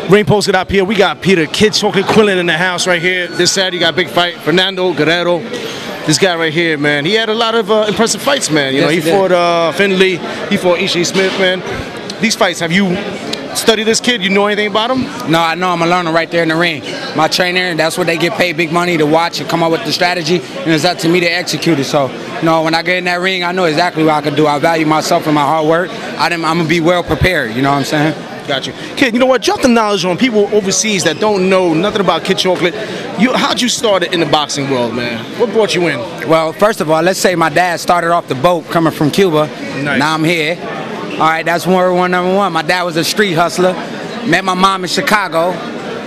Ringpolska.pl. We got Peter Kid Chocolate Quillin in the house right here. This Saturday, you got a big fight. Fernando Guerrero. This guy right here, man. He had a lot of impressive fights, man. You know, he fought Finley. He fought Ishii Smith, man. These fights, have you studied this kid? You know anything about him? No, I know him. I learned him right there in the ring. My trainer, that's what they get paid big money to watch and come up with the strategy, and it's up to me to execute it. So, you know, when I get in that ring, I know exactly what I can do. I value myself and my hard work. I'm going to be well prepared, you know what I'm saying? Got you. Kid, you know what? Drop the knowledge on people overseas that don't know nothing about Kid Chocolate. How'd you start it in the boxing world, man? What brought you in? Well, first of all, let's say my dad started off the boat coming from Cuba. Nice. Now I'm here. All right, that's number one. My dad was a street hustler. Met my mom in Chicago.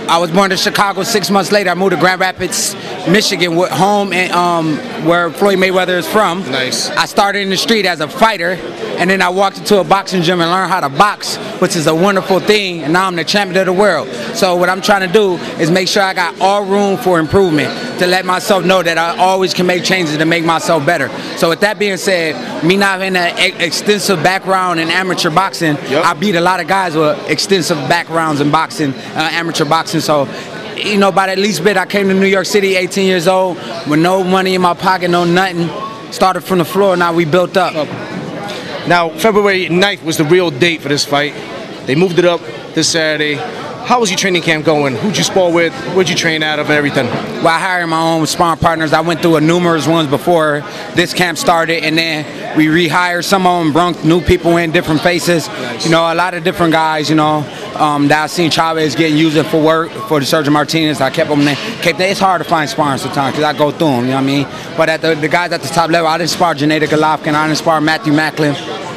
I was born in Chicago. 6 months later, I moved to Grand Rapids, Michigan, home and where Floyd Mayweather is from. Nice. I started in the street as a fighter, and then I walked into a boxing gym and learned how to box, which is a wonderful thing, and now I'm the champion of the world. So what I'm trying to do is make sure I got all room for improvement, to let myself know that I always can make changes to make myself better. So with that being said, me not having an extensive background in amateur boxing, I beat a lot of guys with extensive backgrounds in boxing, amateur boxing. So, you know, by that least bit, I came to New York City, 18 years old, with no money in my pocket, no nothing. Started from the floor, now we built up. Now, February 9th was the real date for this fight. They moved it up this Saturday. How was your training camp going? Who'd you spar with? Where'd you train out of and everything? Well, I hired my own sparring partners. I went through numerous ones before this camp started, and then we rehired some of them, brought new people in, different faces. Nice. You know, a lot of different guys, you know, that I seen Chavez getting used for work, for the Sergio Martinez. I kept them there. It's hard to find sparring sometimes because I go through them, you know what I mean? But at the guys at the top level, I didn't spar Gennady Golovkin, I didn't spar Matthew Macklin.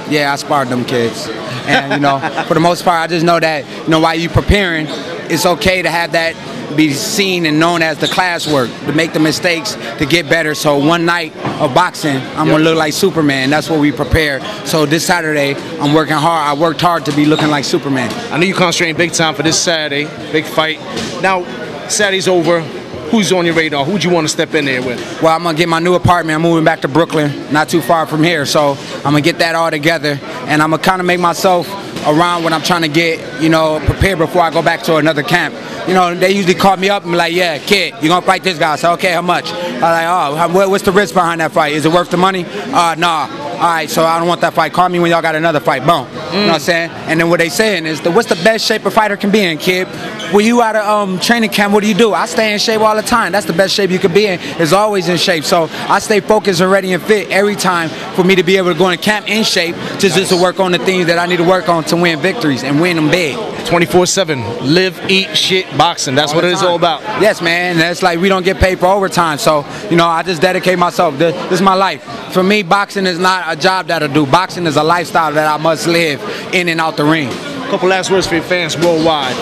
Yeah, I sparred them kids. And, you know, for the most part, I just know that, you know, while you preparing, it's okay to have that be seen and known as the class work, to make the mistakes, to get better. So one night of boxing, I'm going to look like Superman. That's what we prepare. So this Saturday, I'm working hard. I worked hard to be looking like Superman. I know you're concentrating big time for this Saturday, big fight. Now, Saturday's over. Who's on your radar? Who'd you want to step in there with? Well, I'm going to get my new apartment. I'm moving back to Brooklyn, not too far from here. So I'm going to get that all together, and I'm going to kind of make myself around what I'm trying to get, you know, prepared before I go back to another camp. You know, they usually call me up and be like, yeah, kid, you're going to fight this guy. I say, okay, how much? I'm like, oh, what's the risk behind that fight? Is it worth the money? Nah. All right, so I don't want that fight. Call me when y'all got another fight. Boom. You know what I'm saying? And then what they saying is, what's the best shape a fighter can be in, kid? When you out of training camp, what do? I stay in shape all the time. That's the best shape you could be in, is always in shape. So I stay focused and ready and fit every time for me to be able to go in camp in shape, just to work on the things that I need to work on to win victories and win them big. 24/7, live, eat, shit, boxing. That's what it is all about. Yes, man. That's like, we don't get paid for overtime. So, you know, I just dedicate myself. This is my life. For me, boxing is not a job that I do. Boxing is a lifestyle that I must live in and out the ring. A couple last words for your fans worldwide.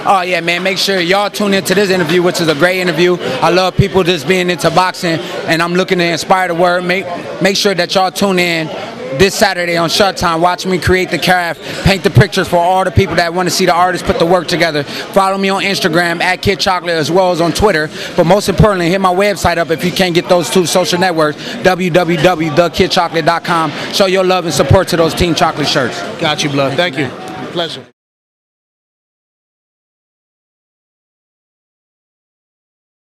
Oh yeah, man, make sure y'all tune into this interview, which is a great interview. I love people just being into boxing, and I'm looking to inspire the world. Make sure that y'all tune in this Saturday on Showtime. Watch me create the craft, paint the pictures for all the people that want to see the artists put the work together. Follow me on Instagram at Kid Chocolate, as well as on Twitter. But most importantly, hit my website up if you can't get those two social networks, www.thekidchocolate.com. Show your love and support to those Team Chocolate shirts. Got you, blood. Thank you. Pleasure.